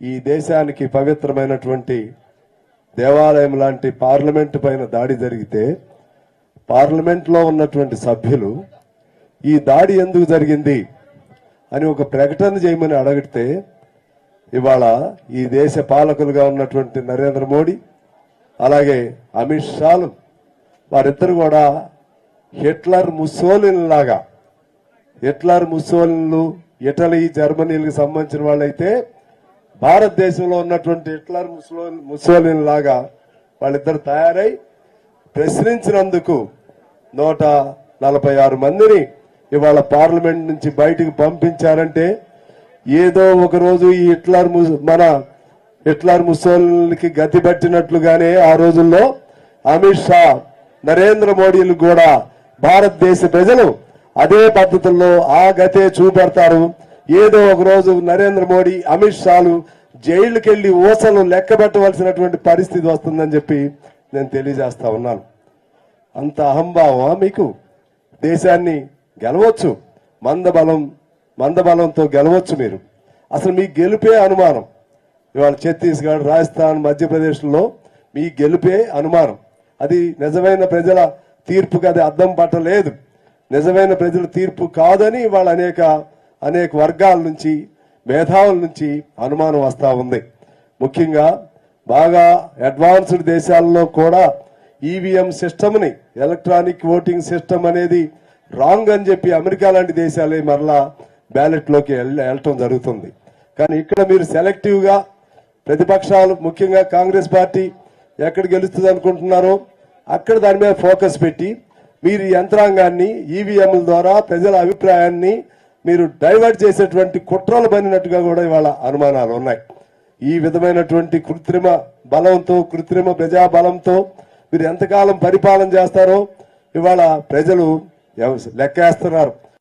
ఈ దేశానికి పవిత్రమైనటువంటి దేవాలయం లాంటి పార్లమెంటు పైన దాడి జరిగితే పార్లమెంట్లో ఉన్నటువంటి సభ్యులు ఈ దాడి ఎందుకు జరిగింది అని ఒక ప్రకటన చేయమని అడిగితే ఇవాళ ఈ దేశ పాలకులుగా ఉన్నటువంటి నరేంద్ర మోడీ అలాగే అమిత్ షాలు వారిద్దరు కూడా హిట్లర్ ముస్సోలిన్లు ఇటలీ జర్మనీలకు సంబంధించిన వాళ్ళైతే భారతదేశంలో ఉన్నటువంటి హిట్లర్ ముస్సోలిన్ లాగా వాళ్ళిద్దరు తయారై ప్రశ్నించినందుకు 146 మందిని ఇవాళ పార్లమెంట్ నుంచి బయటికి పంపించారంటే ఏదో ఒక రోజు ఈ హిట్లర్ ముస్సోలిన్కి గతి పట్టినట్లుగానే ఆ రోజుల్లో అమిత్ షా నరేంద్ర మోడీలు కూడా భారతదేశ ప్రజలు అదే పద్ధతుల్లో ఆ గతే చూపెడతారు. ఏదో ఒక రోజు నరేంద్ర మోడీ అమిత్ షాలు జైలుకి వెళ్లి ఊసలు లెక్క పెట్టవలసినటువంటి పరిస్థితి వస్తుందని చెప్పి నేను తెలియజేస్తా ఉన్నాను. అంత అహంభావమా మీకు? దేశాన్ని గెలవచ్చు, మందబలంతో గెలవచ్చు మీరు. అసలు మీ గెలుపే అనుమానం. ఇవాళ ఛత్తీస్గఢ్, రాజస్థాన్, మధ్యప్రదేశ్లో మీ గెలుపే అనుమానం. అది నిజమైన ప్రజల తీర్పుకి అది అద్దం పట్టలేదు. నిజమైన ప్రజల తీర్పు కాదని ఇవాళ అనేక వర్గాల నుంచి, మేధావుల నుంచి అనుమానం వస్తూ ఉంది. ముఖ్యంగా బాగా అడ్వాన్స్డ్ దేశాల్లో కూడా ఈవీఎం సిస్టమ్ని, ఎలక్ట్రానిక్ ఓటింగ్ సిస్టమ్ అనేది రాంగ్ అని చెప్పి అమెరికా లాంటి దేశాలే మరలా బ్యాలెట్లోకి వెళ్ళటం జరుగుతుంది. కానీ ఇక్కడ మీరు సెలెక్టివ్గా ప్రతిపక్షాలు, ముఖ్యంగా కాంగ్రెస్ పార్టీ ఎక్కడ గెలుస్తుంది అనుకుంటున్నారో అక్కడ దాని మీద ఫోకస్ పెట్టి మీరు యంత్రాంగాన్ని ఈవీఎంల ద్వారా ప్రజల అభిప్రాయాన్ని మీరు డైవర్ట్ చేసేటువంటి కుట్రలు పనినట్టుగా కూడా ఇవాళ అనుమానాలు ఉన్నాయి. ఈ విధమైనటువంటి కృత్రిమ ప్రజాబలంతో మీరు ఎంతకాలం పరిపాలన చేస్తారో ఇవాళ ప్రజలు లెక్కేస్తున్నారు.